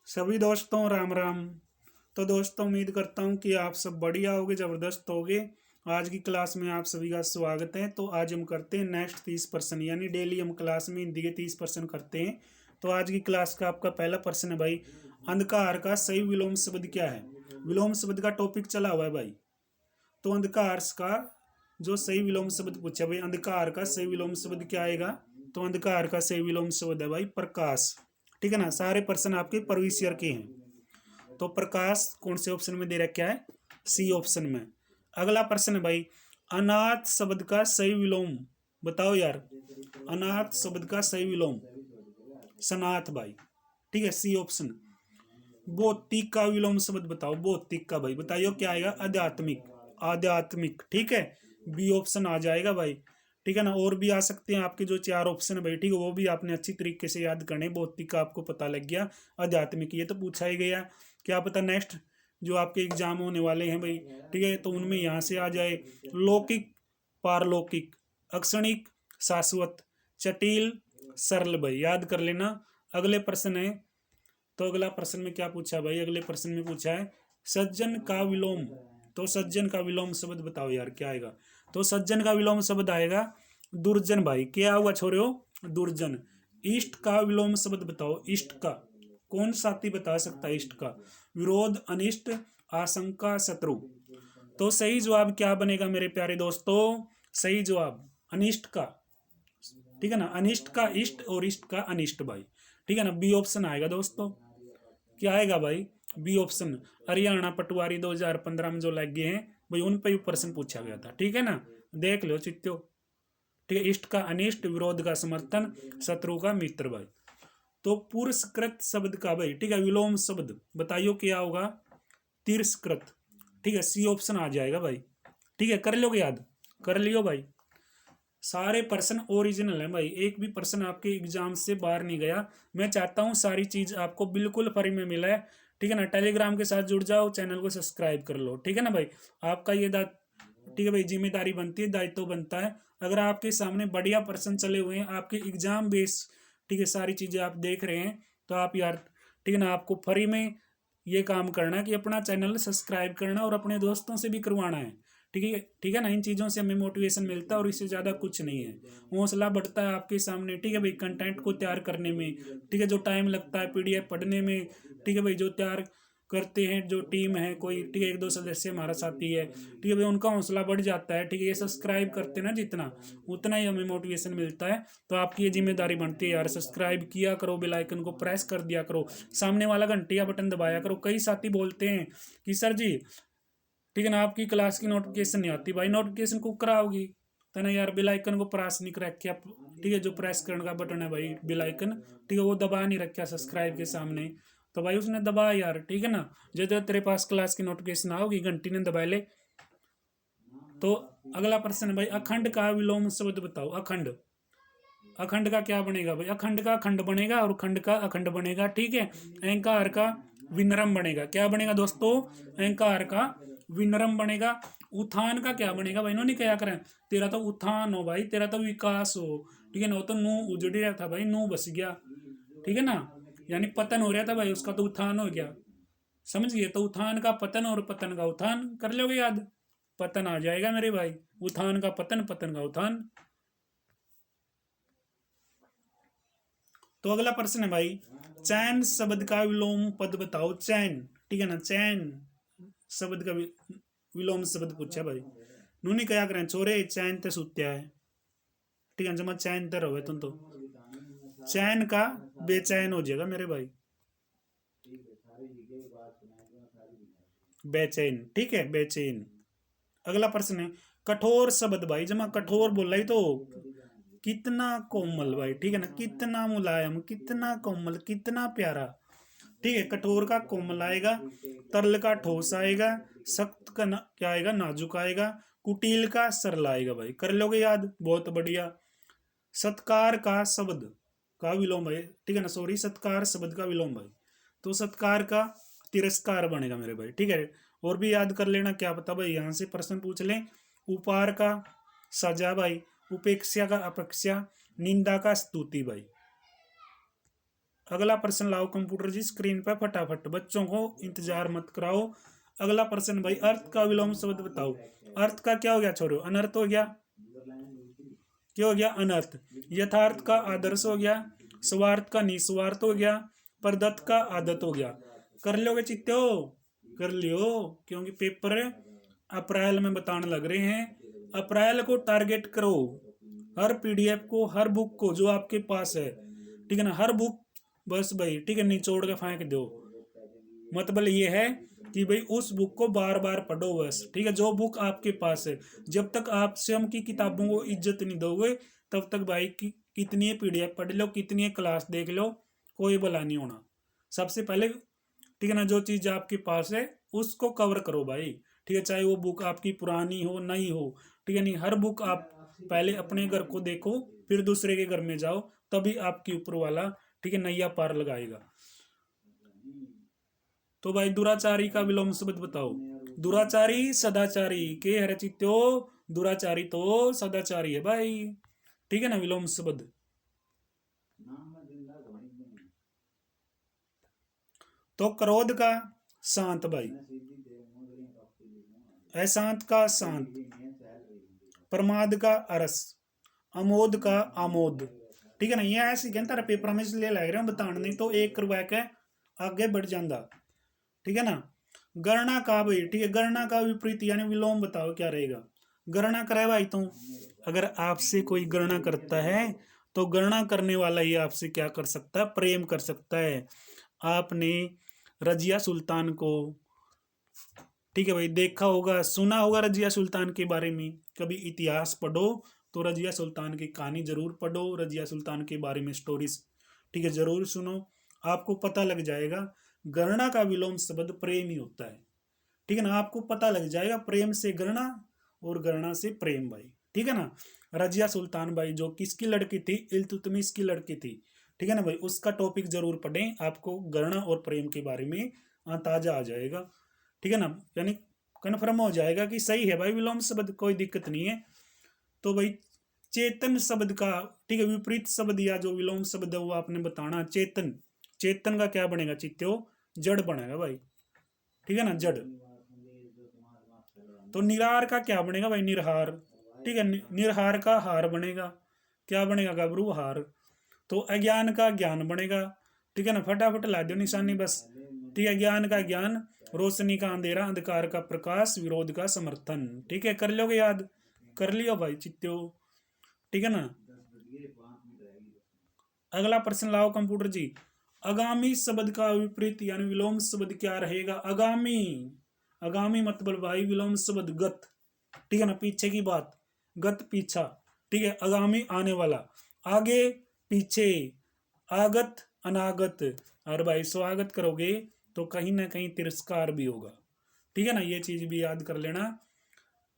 सभी दोस्तों राम राम। तो दोस्तों उम्मीद करता हूँ कि आप सब बढ़िया होगे, ज़बरदस्त होगे। आज की क्लास में आप सभी का स्वागत है। तो आज हम करते हैं नेक्स्ट 30%, यानी डेली हम क्लास में हिंदी के 30% करते हैं। तो आज की क्लास का आपका पहला प्रश्न है भाई, अंधकार का सही विलोम शब्द क्या है। विलोम शब्द का टॉपिक चला हुआ है भाई। तो अंधकार का जो सही विलोम शब्द पूछा भाई, अंधकार का सही विलोम शब्द क्या आएगा। तो अंधकार का सही विलोम शब्द है भाई प्रकाश। ठीक है ना, सारे प्रश्न आपके प्रविष ईयर के हैं। तो प्रकाश कौन से ऑप्शन में दे रखा है, सी ऑप्शन में। अगला प्रश्न है भाई, अनाथ शब्द का सही विलोम बताओ यार। अनाथ शब्द का सही विलोम सनाथ भाई। ठीक है, सी ऑप्शन। भौतिक का विलोम शब्द बताओ, भौतिक का भाई बताइए क्या आएगा, आध्यात्मिक। आध्यात्मिक, ठीक है, बी ऑप्शन आ जाएगा भाई। ठीक है ना, और भी आ सकते हैं आपके जो चार ऑप्शन है भाई। ठीक है, वो भी आपने अच्छी तरीके से याद करने। भौतिक का आपको पता लग गया, आध्यात्मिक ये तो पूछा ही गया। क्या पता नेक्स्ट जो आपके एग्जाम होने वाले हैं भाई, ठीक है, तो उनमें यहाँ से आ जाए। लौकिक, पारलौकिक, अक्षणिक, शाश्वत, जटिल, सरल भाई याद कर लेना। अगले प्रश्न है, तो अगला प्रश्न में क्या पूछा भाई, अगले प्रश्न में पूछा है सज्जन का विलोम। तो सज्जन का विलोम शब्द बताओ यार क्या आएगा। तो सज्जन का विलोम शब्द आएगा दुर्जन भाई। क्या हुआ छोरे, दुर्जन। इष्ट का विलोम शब्द बताओ, इष्ट का कौन साथी बता सकता है इष्ट का। विरोध, अनिष्ट, आशंका, शत्रु। तो सही जवाब क्या बनेगा मेरे प्यारे दोस्तों, सही जवाब अनिष्ट का। ठीक है ना, अनिष्ट का इष्ट और इष्ट का अनिष्ट भाई। ठीक है ना, बी ऑप्शन आएगा दोस्तों। क्या आएगा भाई, बी ऑप्शन। हरियाणा पटवारी 2015 में जो लग गए हैं भाई, उन पर भी प्रश्न पूछा गया था। ठीक है ना, देख लो चित्तो। ठीक है, इष्ट का अनिष्ट, विरोध का समर्थन, शत्रु का मित्र भाई। तो पुरस्कृत शब्द का भाई, ठीक है, विलोम शब्द बताइयो क्या होगा, तिरस्कृत। ठीक है, सी ऑप्शन आ जाएगा भाई। ठीक है, कर लोगे याद, कर लियो भाई। सारे प्रश्न ओरिजिनल है भाई, एक भी प्रश्न आपके एग्जाम से बाहर नहीं गया। मैं चाहता हूँ सारी चीज आपको बिल्कुल फ्री में मिला है। ठीक है ना, टेलीग्राम के साथ जुड़ जाओ, चैनल को सब्सक्राइब कर लो। ठीक है ना भाई, आपका ये ठीक है भाई, जिम्मेदारी बनती है, दायित्व बनता है। अगर आपके सामने बढ़िया प्रश्न चले हुए हैं, आपके एग्जाम बेस, ठीक है, सारी चीजें आप देख रहे हैं, तो आप यार, ठीक है ना, आपको फ्री में ये काम करना है कि अपना चैनल सब्सक्राइब करना और अपने दोस्तों से भी करवाना है। ठीक है, ठीक है ना, इन चीज़ों से हमें मोटिवेशन मिलता है और इससे ज़्यादा कुछ नहीं है। हौसला बढ़ता है आपके सामने। ठीक है भाई, कंटेंट को तैयार करने में, ठीक है, जो टाइम लगता है पीडीएफ पढ़ने में, ठीक है भाई, जो तैयार करते हैं जो टीम है कोई, ठीक है, एक दो सदस्य हमारा साथी है, ठीक है भाई, उनका हौसला बढ़ जाता है। ठीक है, ये सब्सक्राइब करते ना जितना, उतना ही हमें मोटिवेशन मिलता है। तो आपकी ये जिम्मेदारी बनती है यार, सब्सक्राइब किया करो, बेल आइकन को प्रेस कर दिया करो, सामने वाला घंटिया बटन दबाया करो। कई साथी बोलते हैं कि सर जी, ठीक है ना, आपकी क्लास की नोटिफिकेशन नहीं आती भाई, नोटिफिकेशन को कराओगी तो ना यार, बेल आइकन को प्रेस नहीं कर रखा। ठीक है, जो प्रेस करने का बटन है भाई, बेल आइकन, ठीक है, वो दबा नहीं रखा सब्सक्राइब के सामने, तो भाई उसने दबा यार। ठीक है ना, जो तेरे पास क्लास की नोटिफिकेशन आओगी, घंटी ने दबा ले। तो अगला प्रश्न है भाई, अखंड का विलोम शब्द बताओ। अखंड, अखंड का क्या बनेगा भाई, अखंड का खंड बनेगा और खंड का अखंड बनेगा। ठीक है, अहंकार का विनरम बनेगा। क्या बनेगा दोस्तों, अहंकार का विनरम बनेगा। उत्थान का क्या बनेगा भाई, इन्होंने क्या करें, तेरा तो उत्थान हो भाई, तेरा तो विकास हो। ठीक है ना, वो तो नू उजड़ रहा था भाई, नू बस गया। ठीक है ना, यानी पतन हो रहा था भाई, उसका तो उत्थान हो गया। समझ गए, तो उत्थान का पतन और पतन का उत्थान कर लोगे याद, पतन आ जाएगा मेरे भाई, उत्थान का पतन, पतन का उत्थान। तो अगला प्रश्न है भाई, चैन शब्द का विलोम पद बताओ। चैन, ठीक है ना, चैन शब्द का विलोम शब्द पूछा भाई। नूनी क्या करें छोरे, चैन ते सुत्या है। ठीक है, जमा चैन ते रहो तुम तो, चैन का बेचैन हो जाएगा मेरे भाई, बेचैन। ठीक है, बेचैन। अगला प्रश्न है, कठोर शब्द भाई, जमा कठोर बोल रही तो कितना कोमल भाई। ठीक है ना, कितना मुलायम, कितना कोमल, कितना प्यारा। ठीक है, कठोर का कोमल आएगा, तरल का ठोस आएगा, सख्त का क्या आएगा, नाजुक आएगा, कुटिल का सरल आएगा भाई। कर लोगे याद, बहुत बढ़िया। सत्कार का शब्द का विलोम भाई, ठीक है ना, सॉरी, सत्कार शब्द का विलोम भाई, तो सत्कार का तिरस्कार बनेगा मेरे भाई। ठीक है, और भी याद कर लेना, क्या पता भाई यहाँ से प्रश्न पूछ लें। उपहार का सजा भाई, उपेक्षा का अपेक्षा, निंदा का स्तुति भाई। अगला प्रश्न लाओ कंप्यूटर जी स्क्रीन पर फटाफट, बच्चों को इंतजार मत कराओ। अगला प्रश्न भाई, अर्थ का विलोम शब्द बताओ। अर्थ का क्या हो गया छोरो? अनर्थ हो गया। क्या हो गया? अनर्थ। यथार्थ का आदर्श हो गया। स्वार्थ का निस्वार्थ हो गया। परदत्त का आदत हो गया। कर लोगे चित्तो? कर लियो, क्योंकि पेपर अप्रैल में बताने लग रहे हैं। अप्रैल को टारगेट करो। हर पीडीएफ को, हर बुक को जो आपके पास है, ठीक है ना, हर बुक बस भाई, ठीक है, निचोड़ के फेंक दो। मतलब ये है कि भाई उस बुक को बार बार पढ़ो बस, ठीक है, जो बुक आपके पास है। जब तक आप स्वयं की किताबों को इज्जत नहीं दोगे, तब तक भाई की कितनी पीडीएफ पढ़ लो, कितनी क्लास देख लो, कोई भला नहीं होना। सबसे पहले, ठीक है ना, जो चीज आपके पास है उसको कवर करो भाई, ठीक है, चाहे वो बुक आपकी पुरानी हो नई हो, ठीक है नहीं, हर बुक आप पहले अपने घर को देखो, फिर दूसरे के घर में जाओ, तभी आपके ऊपर वाला, ठीक है, नैया पार लगाएगा। तो भाई दुराचारी का विलोम शब्द बताओ। दुराचारी सदाचारी के हरचित्यो, दुराचारी तो सदाचारी है भाई, ठीक है ना, विलोम शब्द। तो क्रोध का शांत भाई, अशांत का शांत, प्रमाद का अरस, अमोद का आमोद, ठीक है ना। ये ऐसे कहता पेपर में इसलिए लग रहे हैं बताने, नहीं तो 1 रुपए के आगे बढ़ जाता, ठीक है ना। गणना का भाई, ठीक है, गणना का विपरीत यानी विलोम बताओ क्या रहेगा। गणना करे भाई, तो अगर आपसे कोई गणना करता है तो गणना करने वाला ही आपसे क्या कर सकता है? प्रेम कर सकता है। आपने रजिया सुल्तान को, ठीक है भाई, देखा होगा, सुना होगा रजिया सुल्तान के बारे में, कभी इतिहास पढ़ो तो रजिया सुल्तान की कहानी जरूर पढ़ो, रजिया सुल्तान के बारे में स्टोरीज, ठीक है, जरूर सुनो, आपको पता लग जाएगा। गणना का विलोम शब्द प्रेम ही होता है, ठीक है ना, आपको पता लग जाएगा। प्रेम से गणना और गणना से प्रेम भाई, ठीक है ना। रजिया सुल्तान भाई जो किसकी लड़की थी? इल्तुतमिश की लड़की थी, ठीक है ना भाई, उसका टॉपिक जरूर पढ़ें, आपको गणना और प्रेम के बारे में अंदाजा आ जाएगा, ठीक है ना, यानी कन्फर्म हो जाएगा कि सही है भाई विलोम शब्द, कोई दिक्कत नहीं है। तो भाई चेतन शब्द का, ठीक है, विपरीत शब्द या जो विलोम शब्द है वो आपने बताना। चेतन, चेतन का क्या बनेगा चित्तो? जड़ बनेगा भाई, ठीक है ना, जड़। तो निरार का क्या बनेगा भाई? निर्हार, ठीक है, निर्हार का हार बनेगा। क्या बनेगा गबरू? हार। तो अज्ञान का ज्ञान बनेगा, ठीक है ना, फटाफट ला दो निशानी बस, ठीक है। ज्ञान का ज्ञान, रोशनी का अंधेरा, अंधकार का प्रकाश, विरोध का समर्थन, ठीक है, कर लोगे याद? कर लियो भाई चित्तो, ठीक है ना। अगला प्रश्न लाओ कंप्यूटर जी। आगामी शब्द का विपरीत यानी विलोम शब्द क्या रहेगा? आगामी, आगामी मतलब भाई विलोम शब्द गत, ठीक है ना, पीछे की बात, गत पीछा, ठीक है। आगामी आने वाला, आगे पीछे, आगत अनागत। और भाई स्वागत करोगे तो कहीं ना कहीं तिरस्कार भी होगा, ठीक है ना, ये चीज भी याद कर लेना,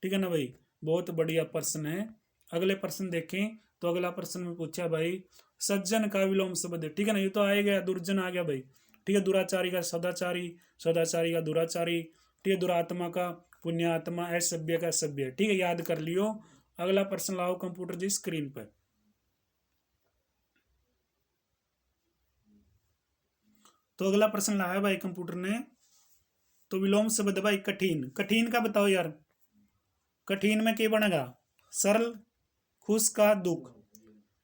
ठीक है ना भाई। बहुत बढ़िया प्रश्न है। अगले प्रश्न देखें तो अगला प्रश्न में पूछा भाई सज्जन का विलोम शब्द, ठीक है ना, ये तो आ गया, दुर्जन आ गया भाई, ठीक है। दुराचारी का सदाचारी, सदाचारी का दुराचारी, ठीक है। दुरात्मा का पुण्यात्मा, असभ्य का सभ्य, ठीक है, याद कर लियो। अगला प्रश्न लाओ कंप्यूटर जी स्क्रीन पर। तो अगला प्रश्न लाया भाई कंप्यूटर ने, तो विलोम शब्द भाई कठिन, कठिन का बताओ यार। कठिन में क्या बनेगा? सरल, खुश का दुख,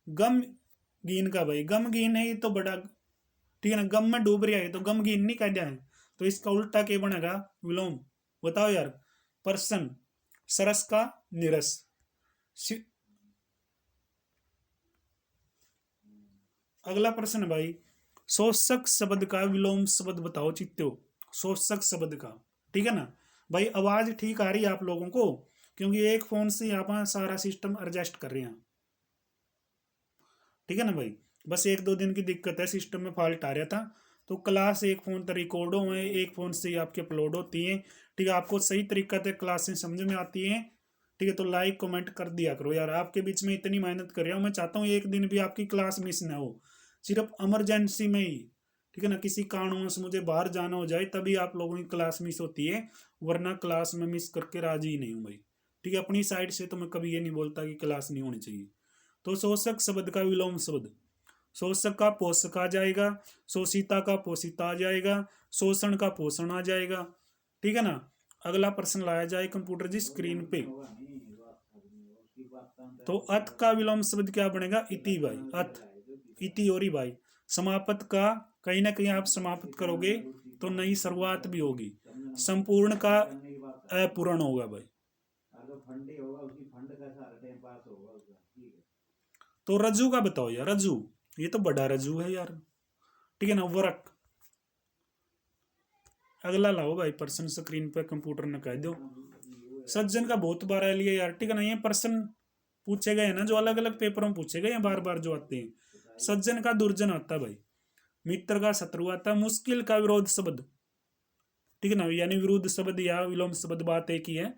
गमगीन का भाई, गमगीन है ये तो बड़ा, ठीक है ना, गम में डूब रहा है तो गमगीन नहीं कह जाए, तो इसका उल्टा क्या बनेगा विलोम? बताओ यार। प्रश्न, सरस का निरस। अगला प्रश्न भाई, शोषक शब्द का विलोम शब्द बताओ चित्तो। शोषक शब्द का, ठीक है ना भाई। आवाज ठीक आ रही है आप लोगों को? क्योंकि एक फोन से आप सारा सिस्टम एडजस्ट कर रहे हैं, ठीक है ना भाई। बस 1-2 दिन की दिक्कत है, सिस्टम में फॉल्ट आ रहा था, तो क्लास एक फ़ोन तो रिकॉर्ड हो है, एक फ़ोन से ही आपके अपलोड होती है, ठीक है। आपको सही तरीका से क्लासें समझ में आती हैं, ठीक है, तो लाइक कमेंट कर दिया करो यार। आपके बीच में इतनी मेहनत कर रहा हूँ, मैं चाहता हूँ एक दिन भी आपकी क्लास मिस ना हो, सिर्फ इमरजेंसी में ही, ठीक है ना, किसी कारणवश मुझे बाहर जाना हो जाए तभी आप लोगों की क्लास मिस होती है, वरना क्लास में मिस करके राजी ही नहीं हूँ भाई, ठीक है। अपनी साइड से तो मैं कभी ये नहीं बोलता कि क्लास नहीं होनी चाहिए। तो शोषक शब्द का विलोम शब्द, शोषक का पोषक आ जाएगा, शोषिता का पोषिता आ जाएगा, शोषण का पोषण आ जाएगा। ठीक है ना। अगला प्रश्न लाया जाए कंप्यूटर जी स्क्रीन पे। तो अथ का विलोम शब्द क्या बनेगा? इति भाई, अथ, इति और ही भाई। समाप्त का कहीं ना कहीं आप समाप्त करोगे तो नई शुरुआत भी होगी। संपूर्ण का अपूर्ण होगा भाई। तो रज्जु का बताओ यार, रज्जु, ये तो बड़ा रज्जु है यार। ठीक है ना। वरक। अगला लाओ भाई प्रश्न स्क्रीन पे, कंप्यूटर ने कह दो। सज्जन का बहुत बार लिया यार। ठीक है ना। ये प्रश्न पूछे गए ना जो अलग अलग पेपरों में पूछे गए हैं, बार बार जो आते हैं। सज्जन का दुर्जन आता है भाई, मित्र का शत्रु आता है, मुश्किल का विरोध शब्द। ठीक है ना, यानी विरुद्ध शब्द या विलोम शब्द, बात एक ही है।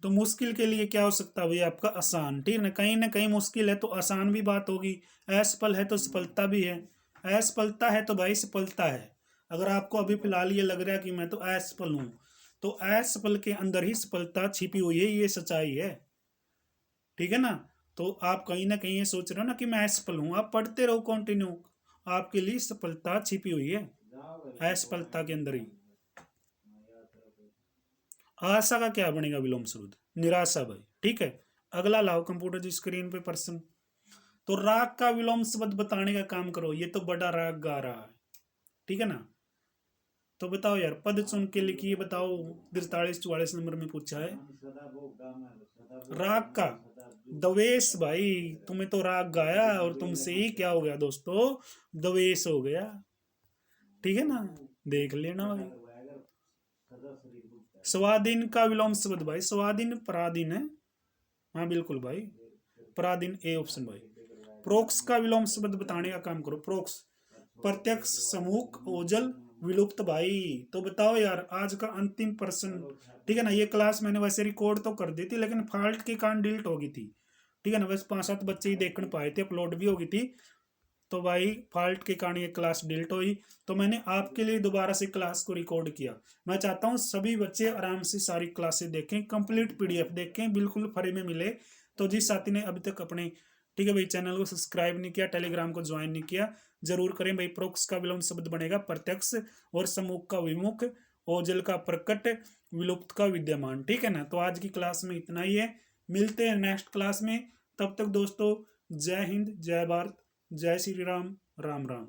तो मुश्किल के लिए क्या हो सकता है भाई आपका? आसान। ठीक है ना कहीं मुश्किल है तो आसान भी बात होगी। असफल है तो सफलता भी है। असफलता है तो भाई सफलता है। अगर आपको अभी फिलहाल ये लग रहा है कि मैं तो असफल हूं, तो असफल के अंदर ही सफलता छिपी हुई है, ये सच्चाई है। ठीक है ना। तो आप कहीं ना कहीं ये सोच रहे हो ना कि मैं असफल हूं, आप पढ़ते रहो कंटिन्यू, आपके लिए सफलता छिपी हुई है असफलता के अंदर ही। आशा का क्या बनेगा विलोम शब्द? निराशा भाई। ठीक है। अगला लाओ कंप्यूटर जी स्क्रीन पे प्रश्न। तो राग का विलोम शब्द बताने का काम करो। ये तो बड़ा राग गा रहा है। ठीक है ना। तो बताओ यार, पद चुन के लिखिए, बताओ। 43-44 नंबर में पूछा है राग का। द्वेष भाई, तुम्हें तो राग गाया और तुमसे ही क्या हो गया दोस्तों? द्वेष हो गया। ठीक है ना, देख लेना भाई। स्वाधीन का विलोम शब्द भाई, स्वाधीन पराधीन है। हाँ बिल्कुल भाई, पराधीन ए ऑप्शन भाई। प्रोक्स का विलोम शब्द बताने का काम करो। प्रोक्स, प्रत्यक्ष, सम्मुख, ओझल, विलुप्त भाई। तो बताओ यार, आज का अंतिम प्रश्न। ठीक है ना। ये क्लास मैंने वैसे रिकॉर्ड तो कर दी थी, लेकिन फॉल्ट के कारण डिलीट हो गई थी। ठीक है ना। बस 5-7 बच्चे ही देख पाए थे, अपलोड भी हो गई थी। तो भाई फॉल्ट के कारण ये क्लास डिलीट हुई, तो मैंने आपके लिए दोबारा से क्लास को रिकॉर्ड किया। मैं चाहता हूँ सभी बच्चे आराम से सारी क्लासेस देखें, कंप्लीट पीडीएफ देखें, बिल्कुल फ्री में मिले। तो जिस साथी ने अभी तक अपने, ठीक है भाई, चैनल को सब्सक्राइब नहीं किया, टेलीग्राम को ज्वाइन नहीं किया, जरूर करें भाई। प्रोक्स का विलोम शब्द बनेगा प्रत्यक्ष, और सम्मुख का विमुख, ओझल का प्रकट, विलुप्त का विद्यमान। ठीक है ना। तो आज की क्लास में इतना ही है, मिलते हैं नेक्स्ट क्लास में। तब तक दोस्तों, जय हिंद, जय भारत, जय श्री राम, राम राम।